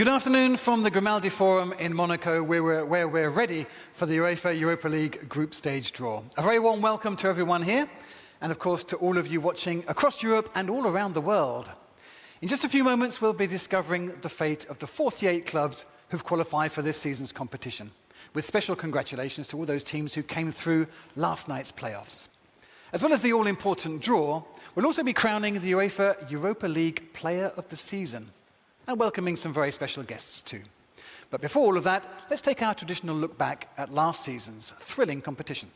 Good afternoon from the Grimaldi Forum in Monaco, where we're ready for the UEFA Europa League group stage draw. A very warm welcome to everyone here, and of course to all of you watching across Europe and all around the world. In just a few moments, we'll be discovering the fate of the 48 clubs who've qualified for this season's competition, with special congratulations to all those teams who came through last night's playoffs. As well as the all-important draw, we'll also be crowning the UEFA Europa League Player of the Season, and welcoming some very special guests too. But before all of that, let's take our traditional look back at last season's thrilling competition.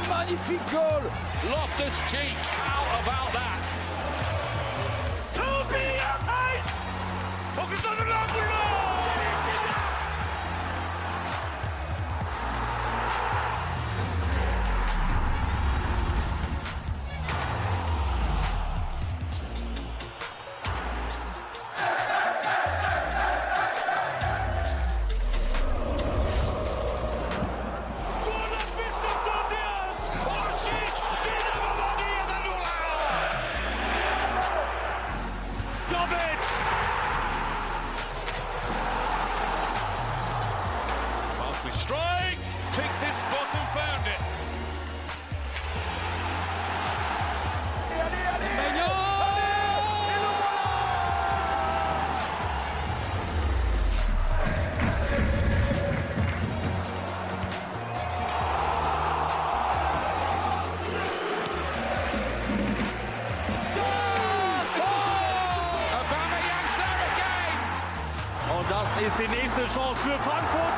Magnifique goal! Loftus-Cheek, how about that? Strike! Kicked his spot and found it. Und das ist die nächste Chance für Frankfurt.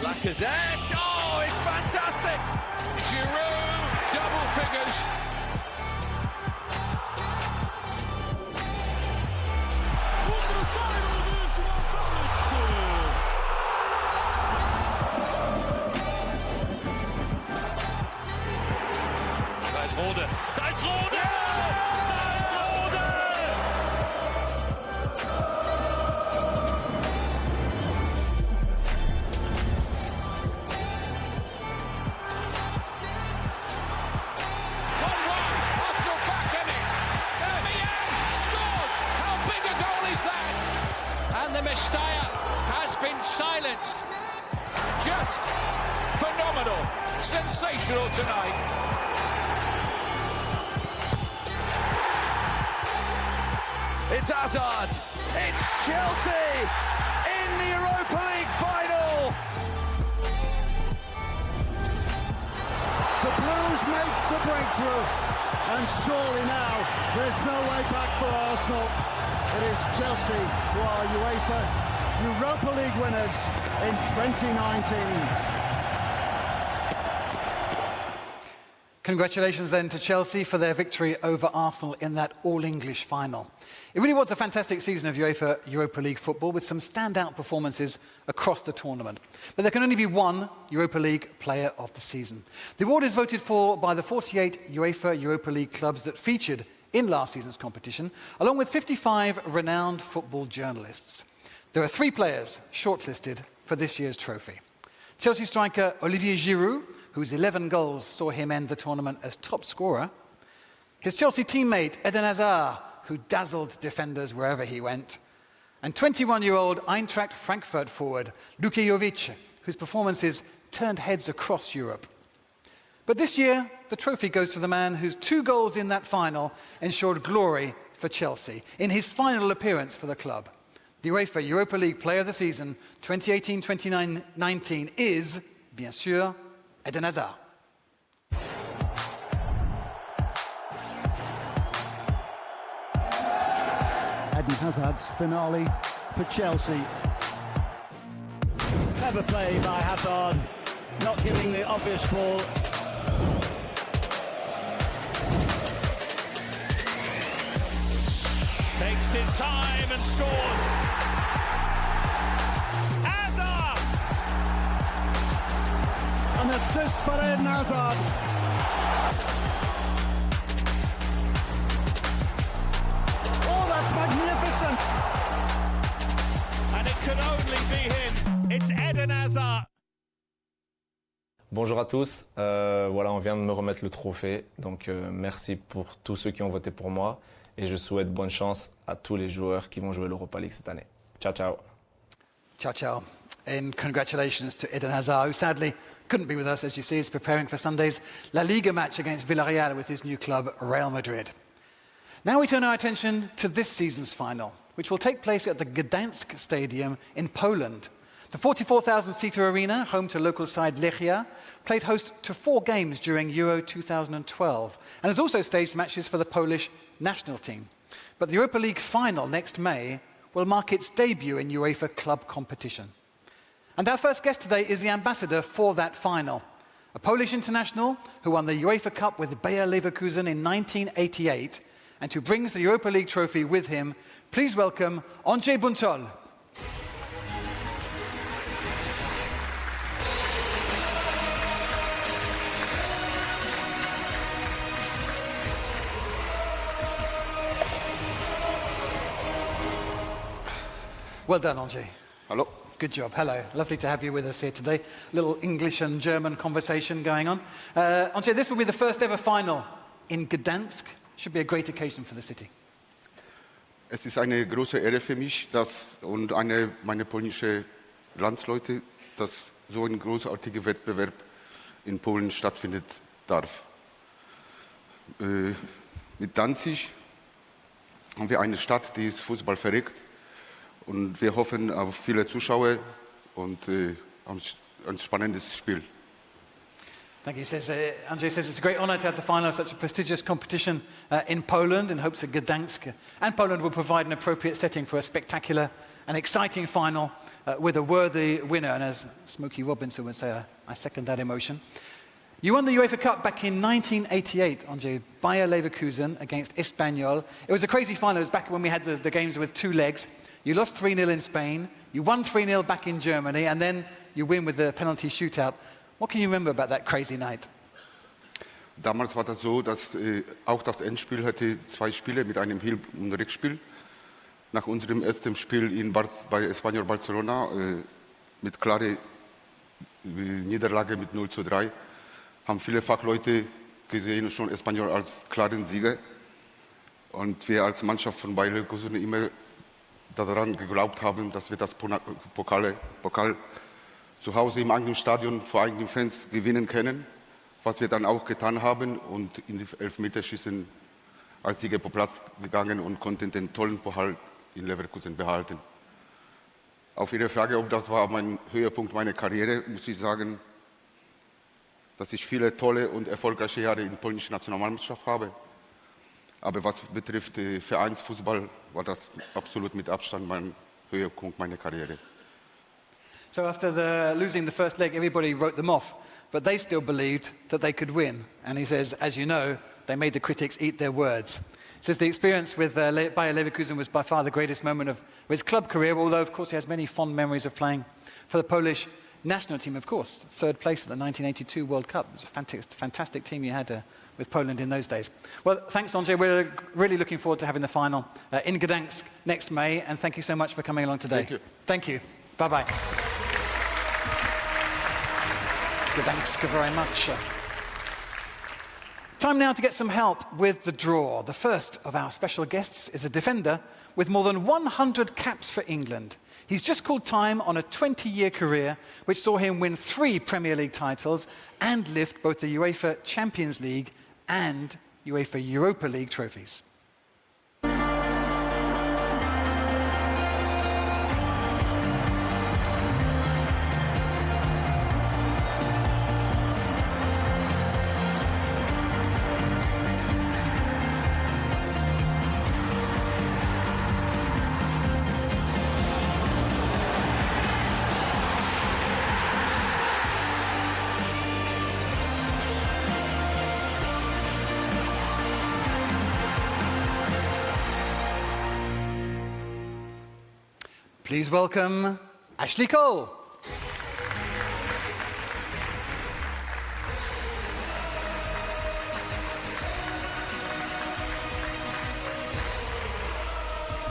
Lacazette, oh, it's fantastic! Giroud, double figures. Da ist Rode. Da ist Rode! And the Mestalla has been silenced. Just phenomenal, sensational tonight. It's Hazard. It's Chelsea in the Europa League final. The Blues make the breakthrough, and surely now there's no way back for Arsenal. It is Chelsea who are UEFA Europa League winners in 2019. Congratulations then to Chelsea for their victory over Arsenal in that all-English final. It really was a fantastic season of UEFA Europa League football with some standout performances across the tournament. But there can only be one Europa League Player of the Season. The award is voted for by the 48 UEFA Europa League clubs that featured in last season's competition, along with 55 renowned football journalists. There are 3 players shortlisted for this year's trophy. Chelsea striker Olivier Giroud, whose 11 goals saw him end the tournament as top scorer. His Chelsea teammate Eden Hazard, who dazzled defenders wherever he went. And 21-year-old Eintracht Frankfurt forward Luka Jovic, whose performances turned heads across Europe. But this year, the trophy goes to the man whose 2 goals in that final ensured glory for Chelsea in his final appearance for the club. The UEFA Europa League Player of the Season 2018-2019 is, bien sûr, Eden Hazard. Eden Hazard's finale for Chelsea. Clever play by Hazard, not giving the obvious ball. Takes his time and scores. Hazard! An assist for Eden Hazard. Oh, that's magnificent! And it could only be him. It's Eden Hazard. Bonjour à tous, voilà, on vient de me remettre le trophée, donc merci pour tous ceux qui ont voté pour moi et je souhaite bonne chance à tous les joueurs qui vont jouer l'Europa League cette année. Ciao, ciao. Ciao, ciao. And congratulations to Eden Hazard, who sadly couldn't be with us, as you see, is preparing for Sunday's La Liga match against Villarreal with his new club, Real Madrid. Now we turn our attention to this season's final, which will take place at the Gdansk Stadium in Poland. The 44,000-seater arena, home to local side Lechia, played host to 4 games during Euro 2012 and has also staged matches for the Polish national team. But the Europa League final next May will mark its debut in UEFA club competition. And our first guest today is the ambassador for that final, a Polish international who won the UEFA Cup with Bayer Leverkusen in 1988 and who brings the Europa League trophy with him. Please welcome Andrzej Buntol. Well done, Andrzej. Hello. Good job. Hello. Lovely to have you with us here today. Little English and German conversation going on. Andrzej, this will be the first ever final in Gdansk. Should be a great occasion for the city. Es ist eine große Ehre für mich und meine polnische Landsleute, dass so ein großartiger Wettbewerb in Polen stattfinden darf. Mit Danzig haben wir eine Stadt, die ist Fußball verrückt. Und wir hoffen auf viele Zuschauer und ein spannendes Spiel. Thank you. Andrzej says it's a great honour to have the final of such a prestigious competition in Poland, and hopes that Gdansk and Poland will provide an appropriate setting for a spectacular and exciting final with a worthy winner. And as Smokey Robinson would say, I second that emotion. You won the UEFA Cup back in 1988, Andrzej, Bayer Leverkusen against Espanyol. It was a crazy final. It was back when we had the games with 2 legs. You lost 3-0 in Spain, you won 3-0 back in Germany, and then you win with the penalty shootout. What can you remember about that crazy night? Damals war das so, dass auch das Endspiel hatte 2 Spiele mit einem Hin- und Rückspiel. Nach unserem ersten Spiel bei Espanyol Barcelona mit klarer Niederlage mit 0:3 haben viele Fachleute gesehen schon Espanyol als klaren Sieger. Und wir als Mannschaft von Bayer Leverkusen immer daran geglaubt haben, dass wir das Pokal zu Hause im eigenen Stadion vor eigenen Fans gewinnen können, was wir dann auch getan haben und in die Elfmeterschießen als Sieger på Platz gegangen und konnten den tollen Pokal in Leverkusen behalten. Auf Ihre Frage, ob das war mein Höhepunkt meiner Karriere, muss ich sagen, dass ich viele tolle und erfolgreiche Jahre in der polnischen Nationalmannschaft habe. Aber was betrifft Vereinsfußball, war das absolut mit Abstand mein Höhepunkt meiner Karriere. So after losing the first leg, everybody wrote them off, but they still believed that they could win. And he says, as you know, they made the critics eat their words. He says the experience with Bayer Leverkusen was by far the greatest moment of his club career, although of course he has many fond memories of playing for the Polish national team, of course. 3rd place at the 1982 World Cup. It was a fantastic team you had with Poland in those days. Well, thanks, Andrzej. We're really looking forward to having the final in Gdansk next May, and thank you so much for coming along today. Thank you. Thank you. Bye-bye. Gdansk very much. Time now to get some help with the draw. The first of our special guests is a defender with more than 100 caps for England. He's just called time on a 20-year career which saw him win 3 Premier League titles and lift both the UEFA Champions League and UEFA Europa League trophies. Please welcome Ashley Cole.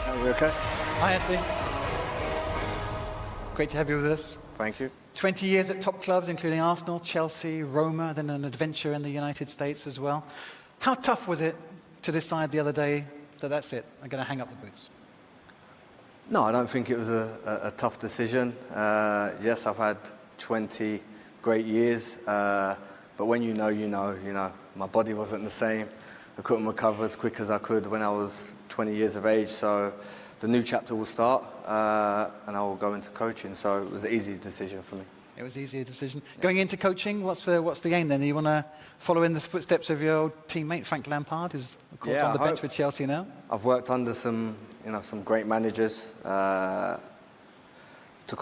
Are we okay? Hi, Ashley. Great to have you with us. Thank you. 20 years at top clubs, including Arsenal, Chelsea, Roma, then an adventure in the United States as well. How tough was it to decide the other day that that's it, I'm going to hang up the boots? No, I don't think it was a tough decision. Yes, I've had 20 great years, but when you know, my body wasn't the same. I couldn't recover as quick as I could when I was 20 years of age, so the new chapter will start and I will go into coaching, so it was an easy decision for me. It was an easier decision. Yeah. Going into coaching, what's the aim then? Do you want to follow in the footsteps of your old teammate Frank Lampard, who's of course on the bench with Chelsea now? I've worked under some great managers. Took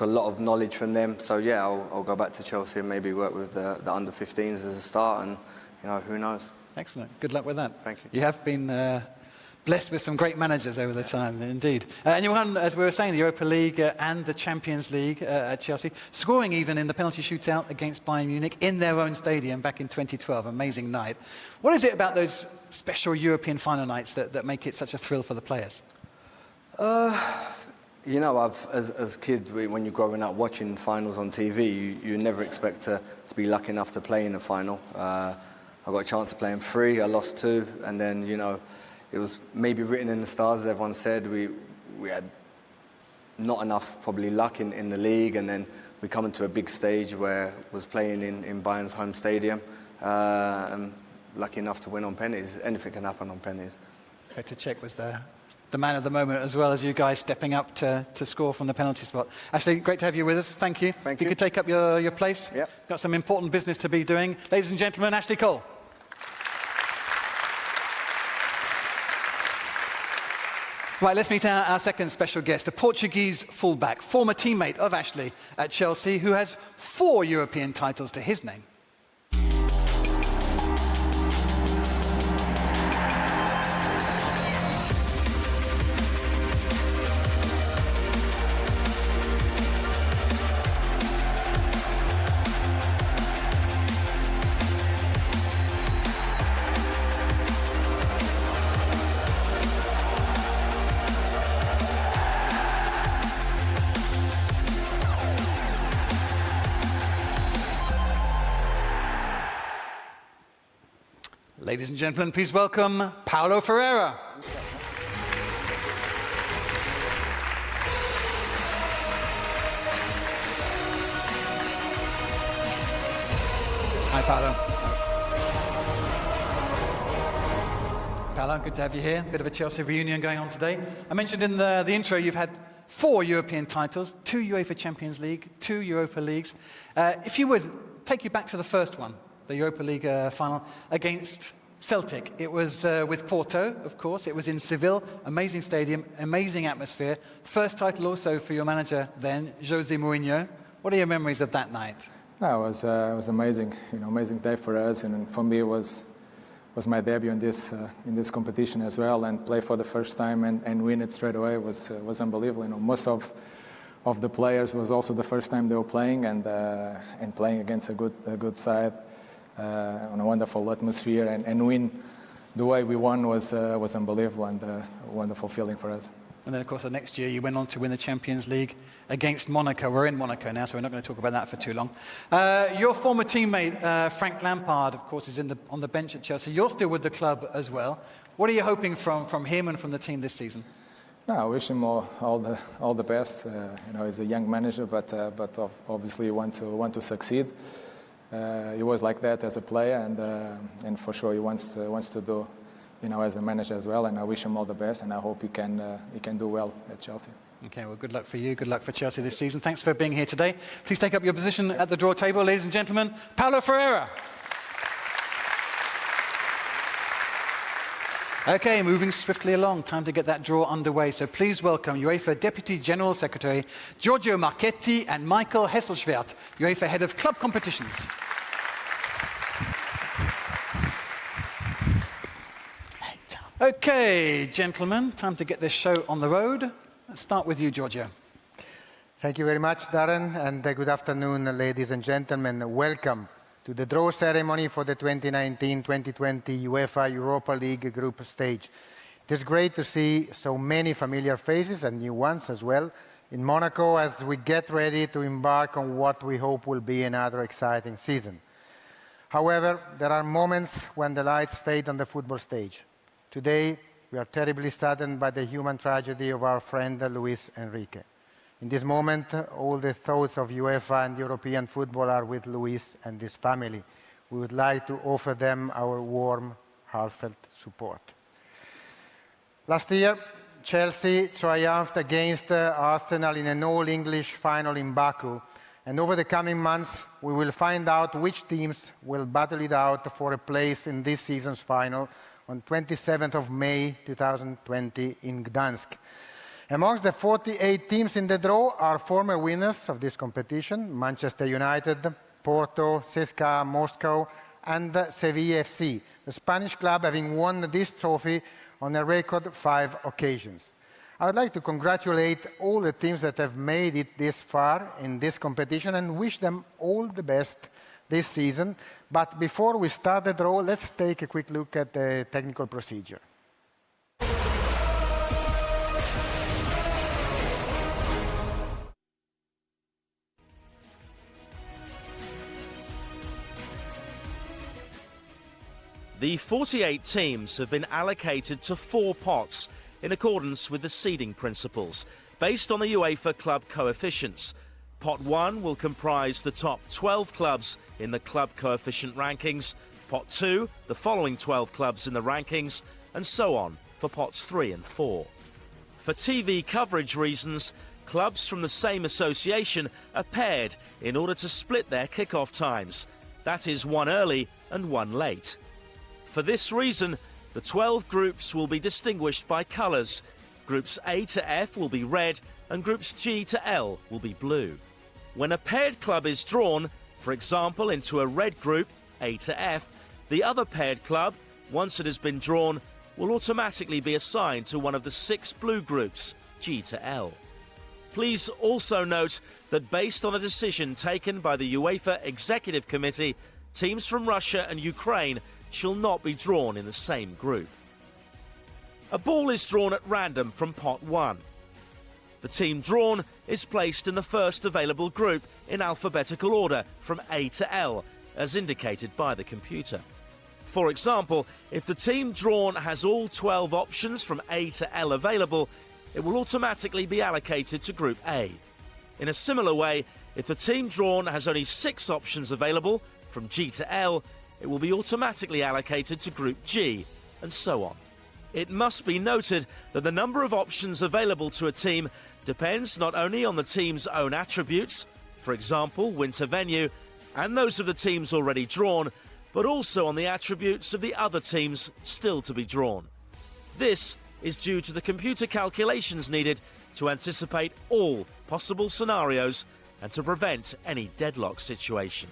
a lot of knowledge from them, so yeah, I'll go back to Chelsea and maybe work with the under-15s as a start, and who knows. Excellent. Good luck with that. Thank you. You have been blessed with some great managers over the time, indeed. And you won, as we were saying, the Europa League and the Champions League at Chelsea, scoring even in the penalty shootout against Bayern Munich in their own stadium back in 2012. Amazing night. What is it about those special European final nights that make it such a thrill for the players? As kids, when you're growing up watching finals on TV, you never expect to be lucky enough to play in a final. I got a chance to play in 3, I lost 2, and then, it was maybe written in the stars, as everyone said. We had not enough, probably, luck in the league, and then we come into a big stage where was playing in Bayern's home stadium, and lucky enough to win on penalties. Anything can happen on penalties. Petr Cech was the man of the moment, as well as you guys stepping up to score from the penalty spot. Ashley, great to have you with us. Thank you. Thank you. You could take up your place. Yep. Got some important business to be doing. Ladies and gentlemen, Ashley Cole. Right, let's meet our second special guest, a Portuguese fullback, former teammate of Ashley at Chelsea, who has 4 European titles to his name. Ladies and gentlemen, please welcome Paulo Ferreira. Hi, Paulo. Paulo, good to have you here. Bit of a Chelsea reunion going on today. I mentioned in the intro you've had 4 European titles, 2 UEFA Champions League, 2 Europa Leagues. If you would, take you back to the first one, the Europa League final against Celtic. It was with Porto, of course. It was in Seville, amazing stadium, amazing atmosphere. First title also for your manager then, Jose Mourinho. What are your memories of that night? No, it was amazing. Amazing day for us, and for me it was my debut in this competition as well, and play for the first time and win it straight away was unbelievable. Most of the players was also the first time they were playing, and playing against a good side. On a wonderful atmosphere, and win the way we won was unbelievable, and a wonderful feeling for us. And then, of course, the next year you went on to win the Champions League against Monaco. We're in Monaco now, so we're not going to talk about that for too long. Your former teammate, Frank Lampard, of course, is on the bench at Chelsea. You're still with the club as well. What are you hoping from him and from the team this season? No, I wish him all the best. He's a young manager, but obviously want to succeed. He was like that as a player, and for sure he wants to do, as a manager as well. And I wish him all the best, and I hope he can do well at Chelsea. Okay, well, good luck for you. Good luck for Chelsea this season. Thanks for being here today. Please take up your position at the draw table, ladies and gentlemen. Paulo Ferreira. Okay, moving swiftly along. Time to get that draw underway. So please welcome UEFA Deputy General Secretary Giorgio Marchetti and Michael Hesselschwert, UEFA Head of Club Competitions. Okay, gentlemen, time to get this show on the road. Let's start with you, Giorgio. Thank you very much, Darren, and good afternoon, ladies and gentlemen. Welcome to the draw ceremony for the 2019-2020 UEFA Europa League group stage. It is great to see so many familiar faces and new ones as well in Monaco as we get ready to embark on what we hope will be another exciting season. However, there are moments when the lights fade on the football stage. Today, we are terribly saddened by the human tragedy of our friend Luis Enrique. In this moment, all the thoughts of UEFA and European football are with Luis and his family. We would like to offer them our warm, heartfelt support. Last year, Chelsea triumphed against Arsenal in an all-English final in Baku, and over the coming months, we will find out which teams will battle it out for a place in this season's final on 27th of May 2020 in Gdansk. Amongst the 48 teams in the draw are former winners of this competition, Manchester United, Porto, CSKA Moscow, and Sevilla FC, the Spanish club having won this trophy on a record 5 occasions. I would like to congratulate all the teams that have made it this far in this competition and wish them all the best this season. But before we start the draw, let's take a quick look at the technical procedure. The 48 teams have been allocated to 4 pots in accordance with the seeding principles, based on the UEFA club coefficients. Pot 1 will comprise the top 12 clubs in the club coefficient rankings, Pot 2 the following 12 clubs in the rankings, and so on for Pots 3 and 4. For TV coverage reasons, clubs from the same association are paired in order to split their kick-off times. That is, one early and one late. For this reason, the 12 groups will be distinguished by colours. Groups A to F will be red and groups G to L will be blue. When a paired club is drawn, for example into a red group, A to F, the other paired club, once it has been drawn, will automatically be assigned to one of the 6 blue groups, G to L. Please also note that based on a decision taken by the UEFA Executive Committee, teams from Russia and Ukraine shall not be drawn in the same group. A ball is drawn at random from Pot 1. The team drawn is placed in the first available group in alphabetical order from A to L, as indicated by the computer. For example, if the team drawn has all 12 options from A to L available, it will automatically be allocated to Group A. In a similar way, if the team drawn has only 6 options available from G to L, it will be automatically allocated to Group G, and so on. It must be noted that the number of options available to a team depends not only on the team's own attributes, for example, winter venue, and those of the teams already drawn, but also on the attributes of the other teams still to be drawn. This is due to the computer calculations needed to anticipate all possible scenarios and to prevent any deadlock situation.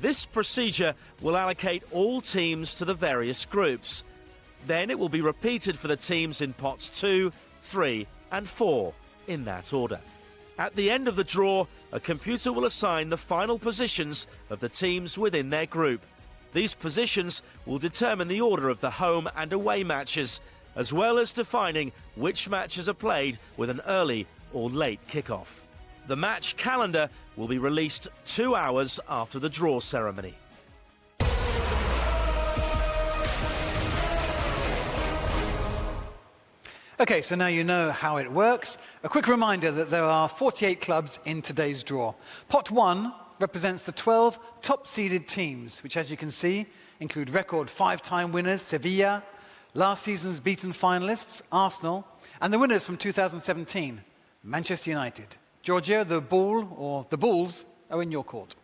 This procedure will allocate all teams to the various groups. Then it will be repeated for the teams in pots 2, 3 and 4, in that order. At the end of the draw, a computer will assign the final positions of the teams within their group. These positions will determine the order of the home and away matches, as well as defining which matches are played with an early or late kick-off. The match calendar will be released 2 hours after the draw ceremony. Okay, so now you know how it works. A quick reminder that there are 48 clubs in today's draw. Pot 1 represents the 12 top-seeded teams, which, as you can see, include record 5-time winners Sevilla, last season's beaten finalists Arsenal, and the winners from 2017, Manchester United. Giorgio, the ball, or the Bulls, are in your court.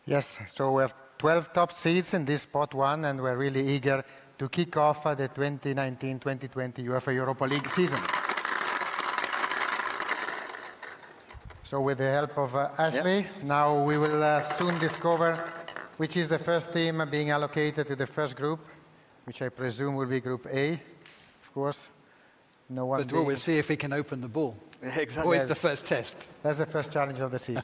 Yes, so we have 12 top seeds in this Pot 1, and we're really eager to kick off the 2019-2020 UEFA Europa League season. So with the help of Ashley, now we will soon discover which is the first team being allocated to the first group, which I presume will be Group A, of course. No one. First of all, we'll see if he can open the ball. Exactly. Always the first test. That's the first challenge of the season.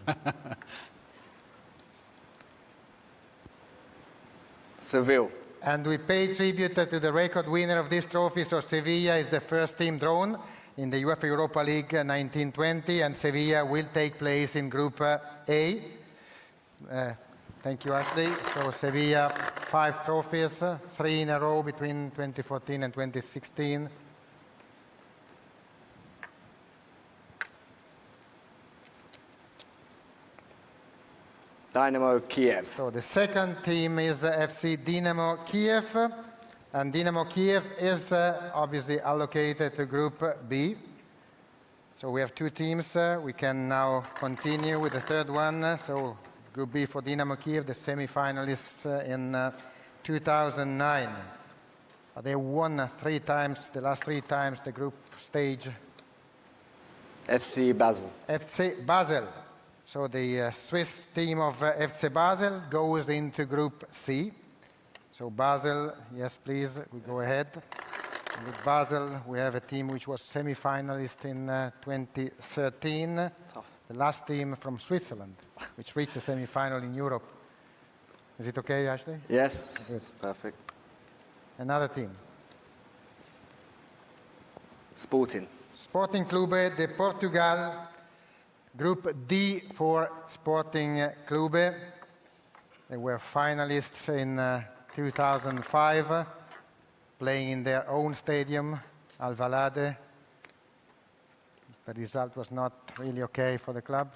Seville. And we pay tribute to the record winner of this trophy. So Sevilla is the first team drawn in the UEFA Europa League 1920, and Sevilla will take place in Group A. Thank you, Ashley. So Sevilla, 5 trophies, 3 in a row between 2014 and 2016. Dynamo Kiev. So the second team is FC Dynamo Kiev, and Dynamo Kiev is obviously allocated to Group B. So we have 2 teams. We can now continue with the third one. So Group B for Dynamo Kiev, the semi-finalists in 2009. They won 3 times, the last 3 times, the group stage. FC Basel. FC Basel. So the Swiss team of FC Basel goes into Group C. So Basel, yes, please, we go ahead. And with Basel, we have a team which was semi-finalist in 2013. Tough. The last team from Switzerland, which reached the semi-final in Europe. Is it okay, Ashley? Yes. Good. Perfect. Another team. Sporting. Sporting Clube de Portugal. Group D for Sporting Clube. They were finalists in 2005, playing in their own stadium, Alvalade. The result was not really okay for the club.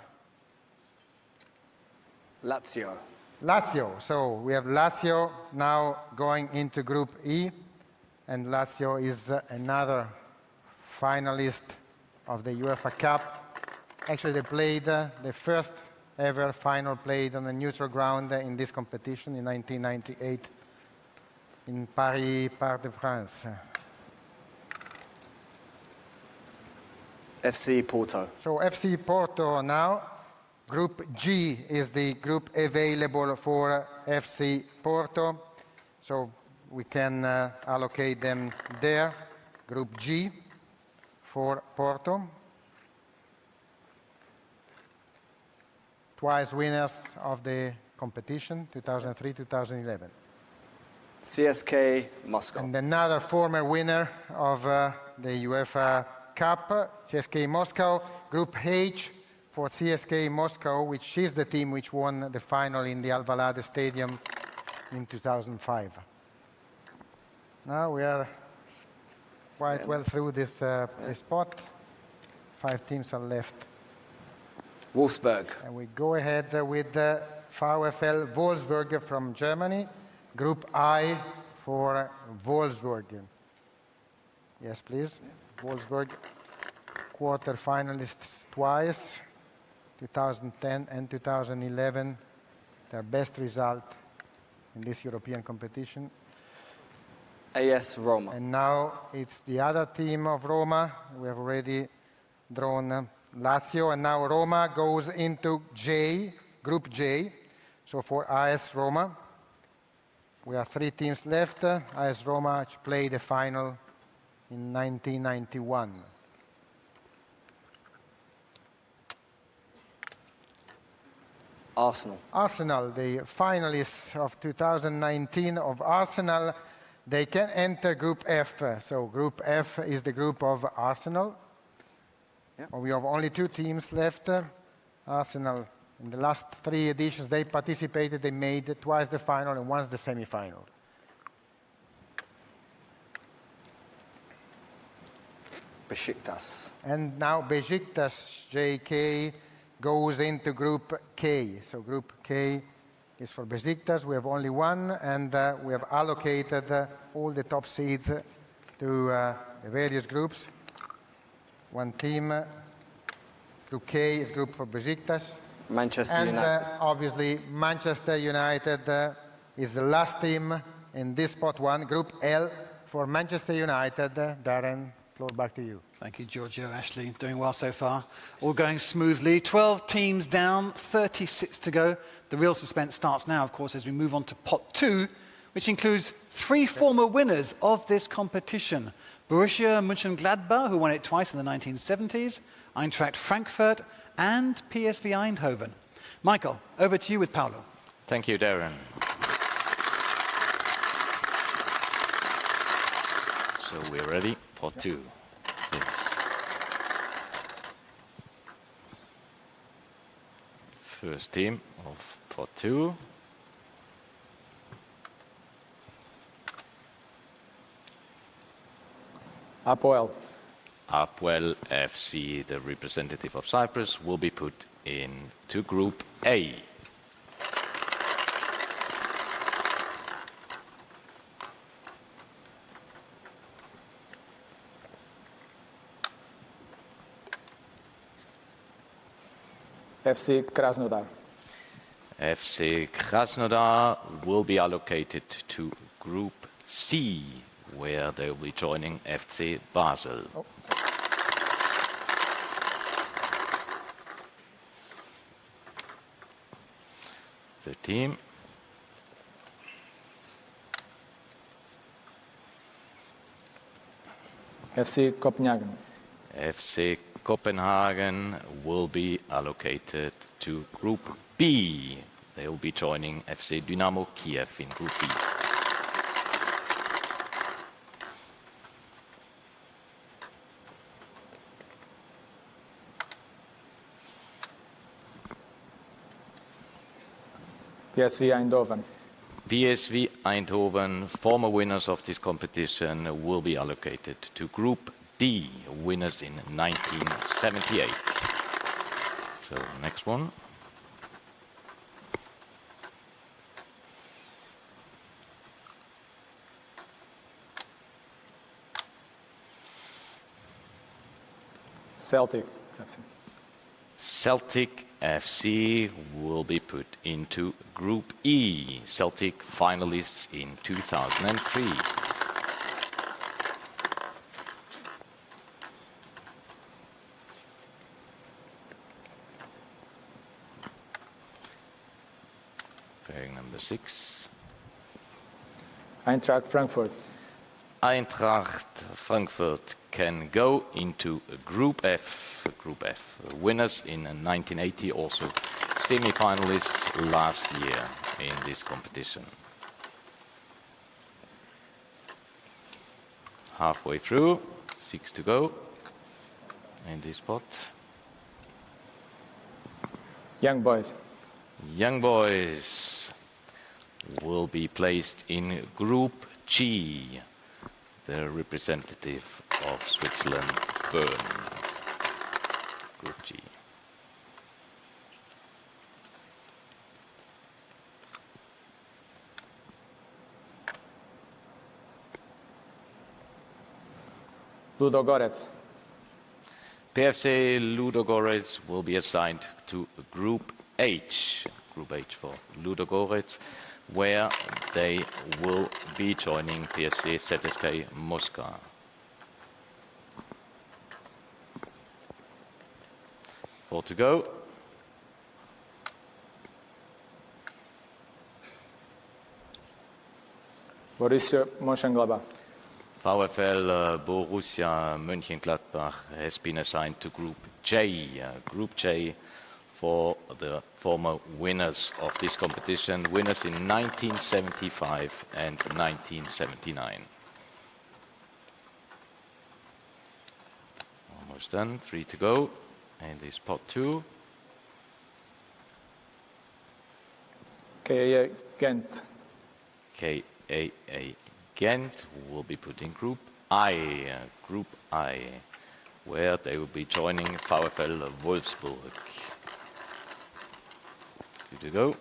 Lazio. Lazio. So we have Lazio now going into Group E, and Lazio is another finalist of the UEFA Cup. Actually, they played the first ever final played on a neutral ground in this competition in 1998 in Paris, Parc de France. FC Porto. So FC Porto now. Group G is the group available for FC Porto. So we can allocate them there. Group G for Porto. Twice winners of the competition, 2003-2011. CSK Moscow. And another former winner of the UEFA Cup, CSK Moscow. Group H for CSK Moscow, which is the team which won the final in the Alvalade Stadium in 2005. Now we are quite well through this spot. 5 teams are left. Wolfsburg. And we go ahead with VfL Wolfsburg from Germany. Group I for Wolfsburg. Yes, please. Wolfsburg, quarter-finalists twice, 2010 and 2011. Their best result in this European competition. AS Roma. And now it's the other team of Roma. We have already drawn Lazio, and now Roma goes into J, Group J. So for AS Roma, we have 3 teams left. AS Roma, which played the final in 1991. Arsenal. Arsenal, the finalists of 2019 of Arsenal, they can enter Group F. So Group F is the group of Arsenal. We have only 2 teams left. Arsenal, in the last 3 editions they participated, they made twice the final and once the semi-final. Besiktas. And now Besiktas, JK, goes into Group K. So Group K is for Besiktas. We have only 1, and we have allocated all the top seeds to the various groups. 1 team. Group K is group for Besiktas. Manchester United. Obviously, Manchester United is the last team in this spot 1. Group L for Manchester United. Darren, floor back to you. Thank you, Giorgio. Ashley, doing well so far. All going smoothly. 12 teams down, 36 to go. The real suspense starts now, of course, as we move on to pot 2, which includes 3 former winners of this competition. Borussia Mönchengladbach, who won it twice in the 1970s, Eintracht Frankfurt, and PSV Eindhoven. Michael, over to you with Paolo. Thank you, Darren. So we're ready for 2. Yes. First team of pot 2. Apoel. Apoel FC, the representative of Cyprus, will be put into Group A. FC Krasnodar. FC Krasnodar will be allocated to Group C, where they will be joining FC Basel. Oh. The team. FC Copenhagen. FC Copenhagen will be allocated to Group B. They will be joining FC Dynamo Kiev in Group B. PSV Eindhoven. PSV Eindhoven, former winners of this competition, will be allocated to Group D, winners in 1978. So, next one. Celtic FC. Celtic FC will be put into Group E. Celtic finalists in 2003. Pairing number 6. Eintracht Frankfurt. Eintracht Frankfurt can go into Group F. Group F. Winners in 1980, also semi-finalists last year in this competition. Halfway through, 6 to go in this spot. Young Boys. Young Boys will be placed in Group G. The representative of Switzerland, Bern. Group G. Ludogorets. PFC Ludogorets will be assigned to Group H. Group H for Ludogorets, where they will be joining PFC ZSK Moscow. Four to go. Borussia Mönchengladbach. VfL Borussia Mönchengladbach has been assigned to Group J. Group J for the former winners of this competition, winners in 1975 and 1979. Almost done, 3 to go, and this pot 2. KAA Ghent. KAA Ghent will be put in Group I, where they will be joining VfL Wolfsburg. 2 to go.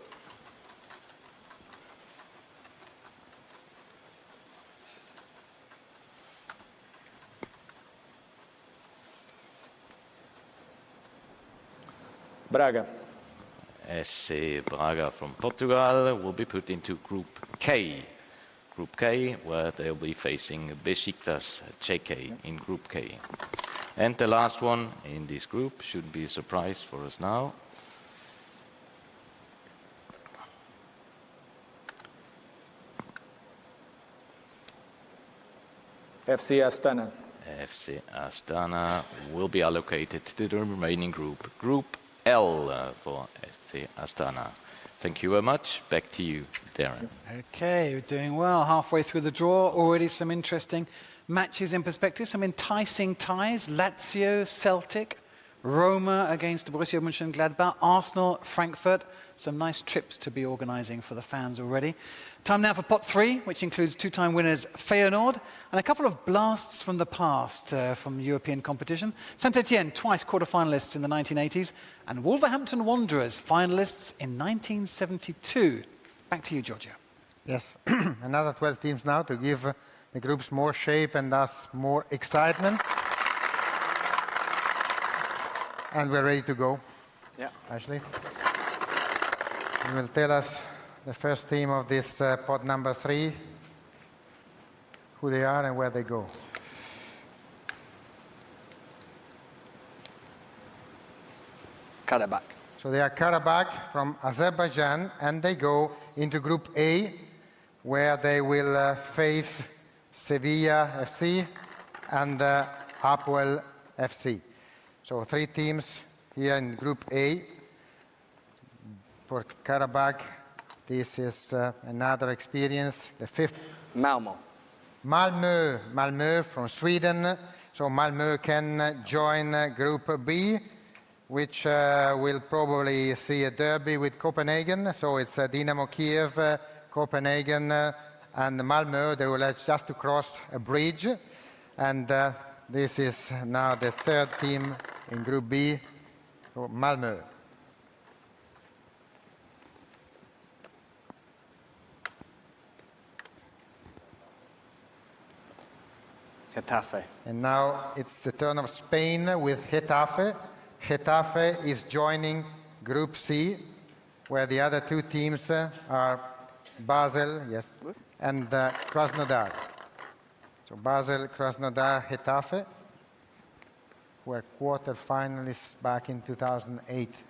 Braga. SC Braga from Portugal will be put into Group K. Group K, where they'll be facing Besiktas JK in Group K. And the last one in this group should be a surprise for us now. FC Astana. FC Astana will be allocated to the remaining group, Group L for FC Astana. Thank you very much. Back to you, Darren. Okay, you're doing well. Halfway through the draw, already some interesting matches in perspective, some enticing ties. Lazio, Celtic, Roma against Borussia Mönchengladbach, Arsenal, Frankfurt. Some nice trips to be organising for the fans already. Time now for pot 3, which includes two-time winners Feyenoord and a couple of blasts from the past from European competition. Saint-Etienne, twice quarter-finalists in the 1980s, and Wolverhampton Wanderers, finalists in 1972. Back to you, Giorgio. Yes, another 12 teams now to give the groups more shape and thus more excitement. And we're ready to go. Yeah. Ashley, you will tell us the first team of this pot number 3, who they are and where they go. Karabakh. So they are Karabakh from Azerbaijan, and they go into Group A, where they will face Sevilla FC and Hapoel FC. So 3 teams here in Group A. For Karabakh, this is another experience. The 5th. Malmö. Malmö from Sweden. So Malmö can join Group B, which will probably see a derby with Copenhagen. So it's Dynamo Kiev, Copenhagen, and Malmö. They will have just to cross a bridge. And this is now the 3rd team in Group B, so Malmö. Getafe. And now it's the turn of Spain with Getafe. Getafe is joining Group C, where the other 2 teams are Basel, yes, and Krasnodar. So Basel, Krasnodar, Getafe were quarter-finalists back in 2008.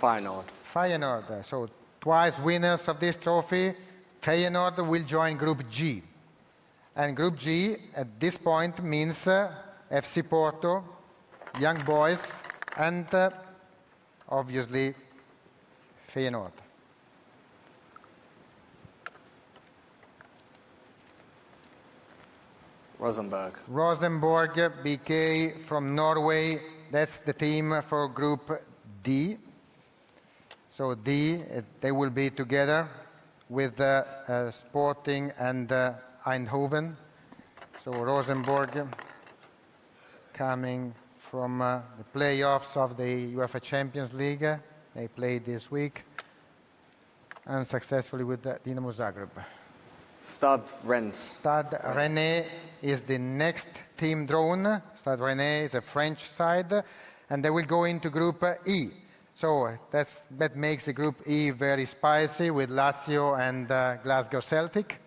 Feyenoord. So twice winners of this trophy. Feyenoord will join Group G. And Group G at this point means FC Porto, Young Boys, and obviously Feyenoord. Rosenborg, BK from Norway. That's the team for Group D. So D, they will be together with Sporting and Eindhoven. So Rosenborg coming from the playoffs of the UEFA Champions League. They played this week unsuccessfully with Dynamo Zagreb. Stade Rennes. Stade Rennais is the next team drawn. Stade Rennais is a French side, and they will go into Group E. So that makes the Group E very spicy with Lazio and Glasgow Celtic.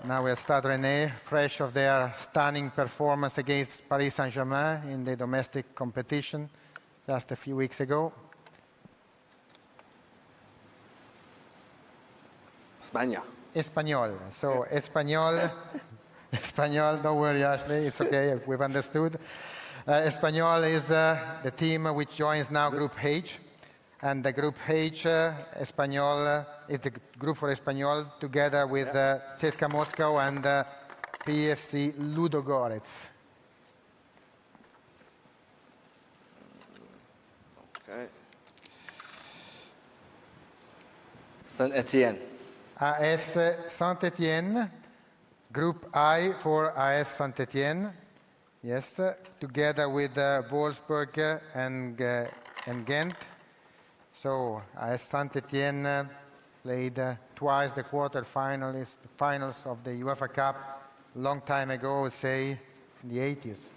Now we have Stade Rennais, fresh of their stunning performance against Paris Saint-Germain in the domestic competition just a few weeks ago. Espanyol. So Espanyol, don't worry, Ashley, it's okay, we've understood. Espanyol is the team which joins now Group H. And the Group H, Espanyol, is the group for Espanyol together with CSKA Moscow and PFC Ludogorets. Okay. Saint-Etienne. AS Saint-Etienne, Group I for AS Saint-Etienne, yes, together with Wolfsburg and Ghent. So AS Saint-Etienne played twice the finals of the UEFA Cup a long time ago, I would say in the 80s.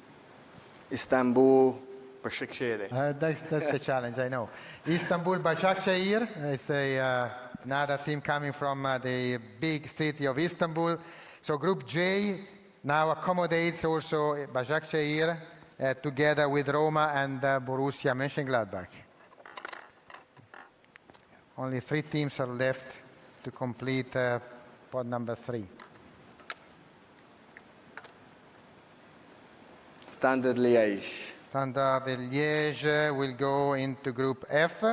Istanbul, Başakşehir. That's the challenge, I know. Istanbul, Başakşehir, it's another team coming from the big city of Istanbul. So Group J now accommodates also Başakşehir together with Roma and Borussia Mönchengladbach. Only 3 teams are left to complete pot number 3. Standard Liège. Standard Liège will go into Group F.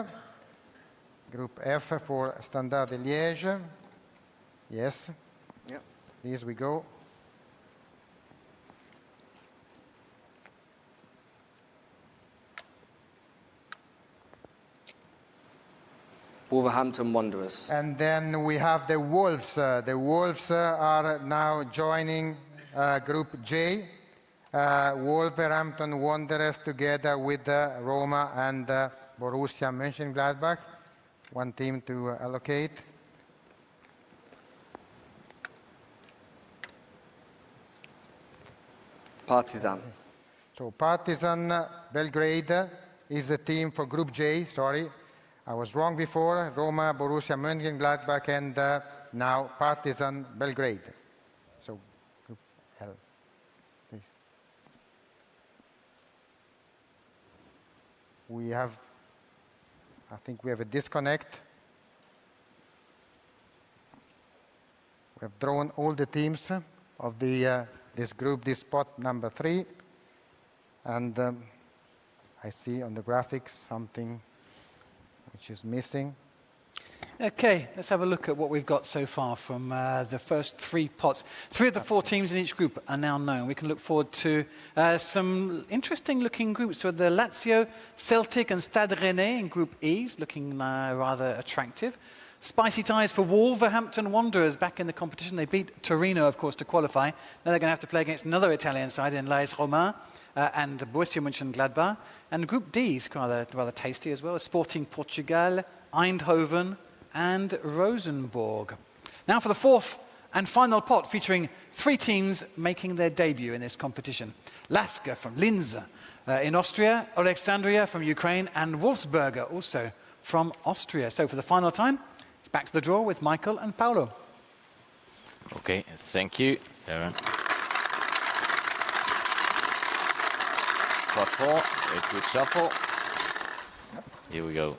Group F for Standard Liège. Yes. Yep. Please, we go. Wolverhampton Wanderers. And then we have the Wolves. The Wolves are now joining Group J. Wolverhampton Wanderers together with Roma and Borussia Mönchengladbach. One team to allocate. Partizan. So Partizan Belgrade is the team for Group J, sorry. I was wrong before. Roma, Borussia Mönchengladbach, and now Partizan Belgrade. So Group L, please. I think we have a disconnect. We have drawn all the teams of this group, this spot number 3. And I see on the graphics something which is missing. Okay, let's have a look at what we've got so far from the first 3 pots. 3 of the 4 teams in each group are now known. We can look forward to some interesting-looking groups with the Lazio, Celtic and Stade Rennais in Group E, looking rather attractive. Spicy ties for Wolverhampton Wanderers back in the competition. They beat Torino, of course, to qualify. Now they're going to have to play against another Italian side in l'AS Roma and Borussia Mönchengladbach. And Group D is rather tasty as well. Sporting Portugal, Eindhoven and Rosenborg. Now for the 4th and final pot, featuring 3 teams making their debut in this competition. Lasker from Linz in Austria, Alexandria from Ukraine and Wolfsberger also from Austria. So for the final time, it's back to the draw with Michael and Paolo. Okay, thank you, Aaron. Pot 4, a good shuffle. Here we go.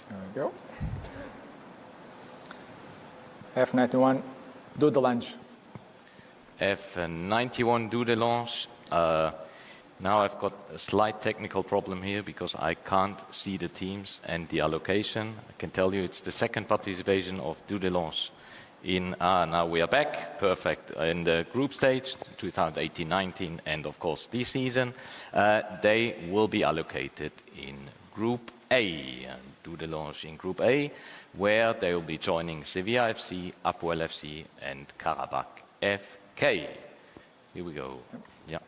There we go. F91, do the lunge. F91, do the launch. Now I've got a slight technical problem here because I can't see the teams and the allocation. I can tell you it's the second participation of do the launch. Now we are back, perfect. In the group stage, 2018-19, and of course this season, they will be allocated in Group A. Do the launch in Group A, where they will be joining Sevilla FC, Apoel FC, and Karabakh FK. Here we go. Yeah.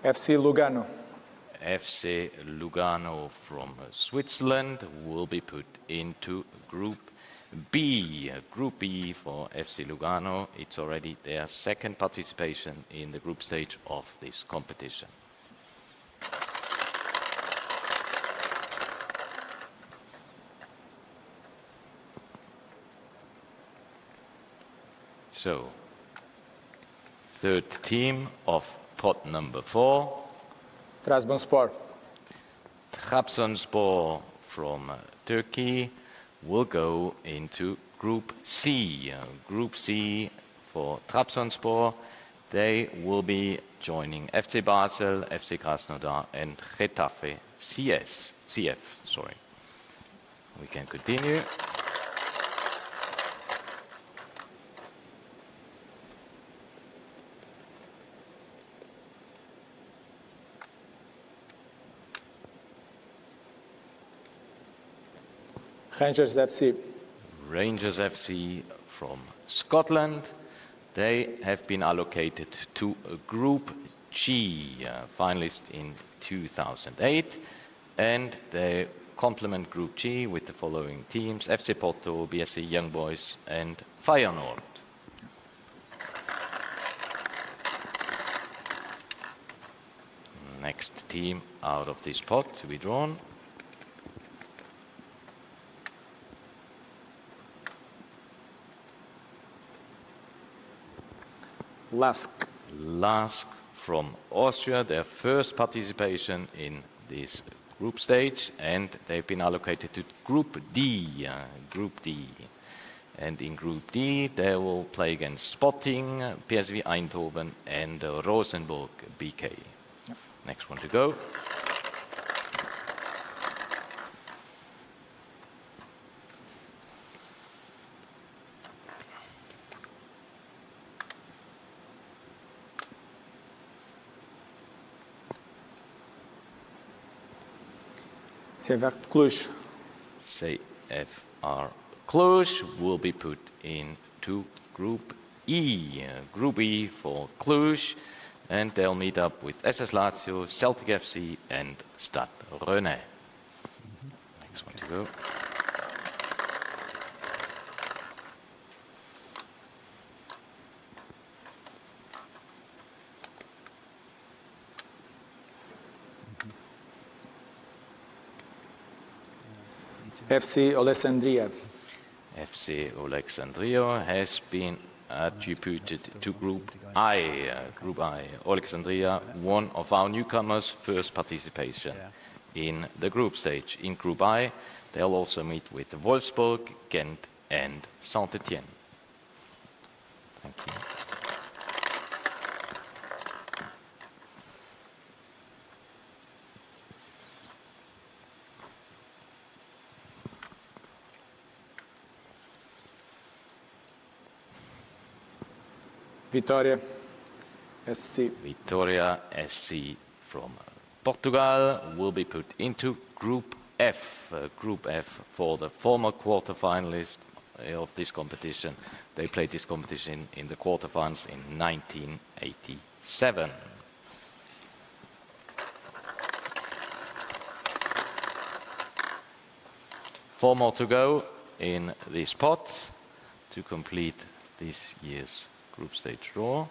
FC Lugano. FC Lugano from Switzerland will be put into Group B. Group B for FC Lugano. It's already their second participation in the group stage of this competition. So, third team of pot number 4. Trabzonspor. Trabzonspor from Turkey will go into Group C. Group C for Trabzonspor. They will be joining FC Basel, FC Krasnodar and Getafe CF. We can continue. Rangers FC. Rangers FC from Scotland. They have been allocated to Group G, finalist in 2008, and they complement Group G with the following teams: FC Porto, BSC Young Boys and Feyenoord. Next team out of this pot to be drawn. Lask from Austria, their first participation in this group stage, and they've been allocated to Group D. And in Group D, they will play against Sporting, PSV Eindhoven, and Rosenborg BK. Yep. Next one to go. CFR Cluj. CFR Cluj will be put into Group E. Group E for Cluj, and they'll meet up with SS Lazio, Celtic FC, and Stade Rennais. Next one to go. FC Alexandria. FC Alexandria has been attributed to Group I. Group I. Alexandria, one of our newcomers' first participation in the group stage. In Group I, they'll also meet with Wolfsburg, Ghent, and Saint-Étienne. Thank you. Vitória SC. Vitória SC from Portugal will be put into Group F. Group F for the former quarter-finalists of this competition. They played this competition in the quarter-finals in 1987. Four more to go in this pot to complete this year's group stage draw.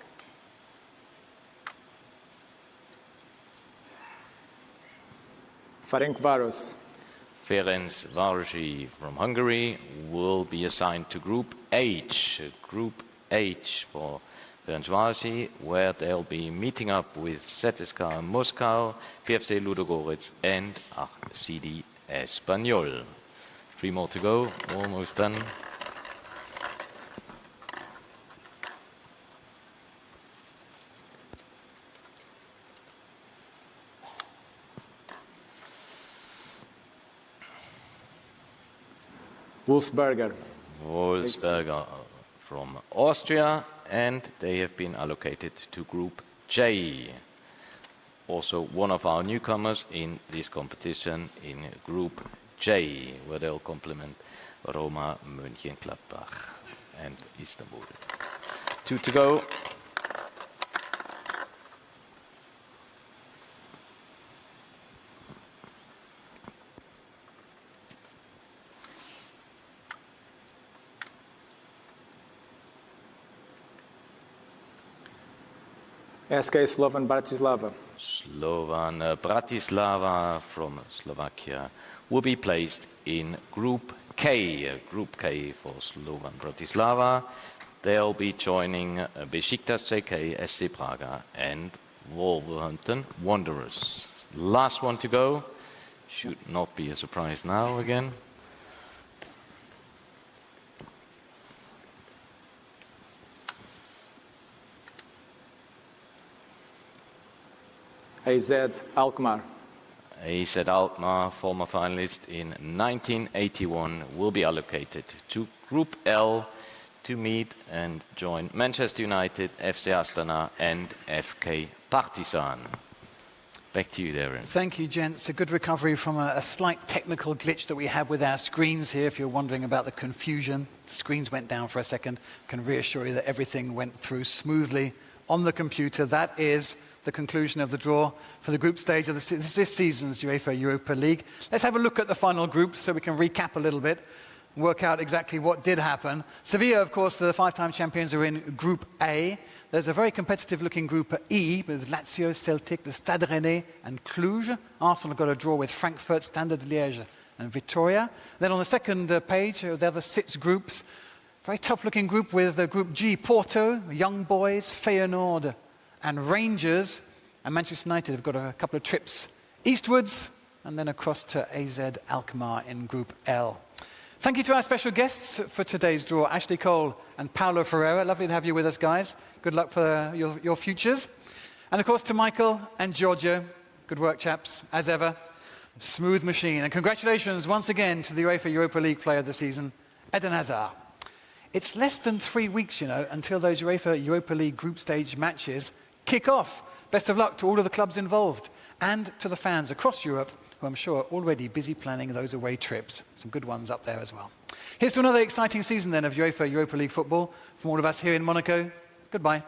Ferencváros. Ferencváros from Hungary will be assigned to Group H. Group H for Ferencváros, where they'll be meeting up with ZSK Moscow, PFC Ludogorets, and CD Espanyol. Three more to go, almost done. Wolfsberger. Wolfsberger from Austria, and they have been allocated to Group J. Also one of our newcomers in this competition in Group J, where they'll complement Roma, Mönchengladbach, and Istanbul. Two to go. SK Slovan Bratislava. Slovan Bratislava from Slovakia will be placed in Group K. Group K for Slovan Bratislava. They'll be joining Besiktas JK, SC Praga, and Wolverhampton Wanderers. Last one to go. Should not be a surprise now again. AZ Alkmaar. AZ Alkmaar, former finalist in 1981, will be allocated to Group L to meet and join Manchester United, FC Astana, and FK Partizan. Back to you, Darren. Thank you, gents. A good recovery from a slight technical glitch that we had with our screens here. If you're wondering about the confusion, the screens went down for a second. I can reassure you that everything went through smoothly on the computer. That is the conclusion of the draw for the group stage of this season's UEFA Europa League. Let's have a look at the final group so we can recap a little bit. work out exactly what did happen. Sevilla, of course, the five-time champions, are in Group A. There's a very competitive-looking Group E with Lazio, Celtic, the Stade Rennais and Cluj. Arsenal got a draw with Frankfurt, Standard Liège and Vitoria. Then on the second page, there are the 6 groups. Very tough-looking group with Group G, Porto, Young Boys, Feyenoord and Rangers. And Manchester United have got a couple of trips eastwards and then across to AZ Alkmaar in Group L. Thank you to our special guests for today's draw, Ashley Cole and Paulo Ferreira. Lovely to have you with us, guys. Good luck for your futures. And of course to Michael and Giorgio. Good work, chaps, as ever. Smooth machine. And congratulations once again to the UEFA Europa League player of the season, Eden Hazard. It's less than 3 weeks, you know, until those UEFA Europa League group stage matches kick off. Best of luck to all of the clubs involved and to the fans across Europe, who I'm sure are already busy planning those away trips. Some good ones up there as well. Here's to another exciting season then of UEFA Europa League football. From all of us here in Monaco, goodbye.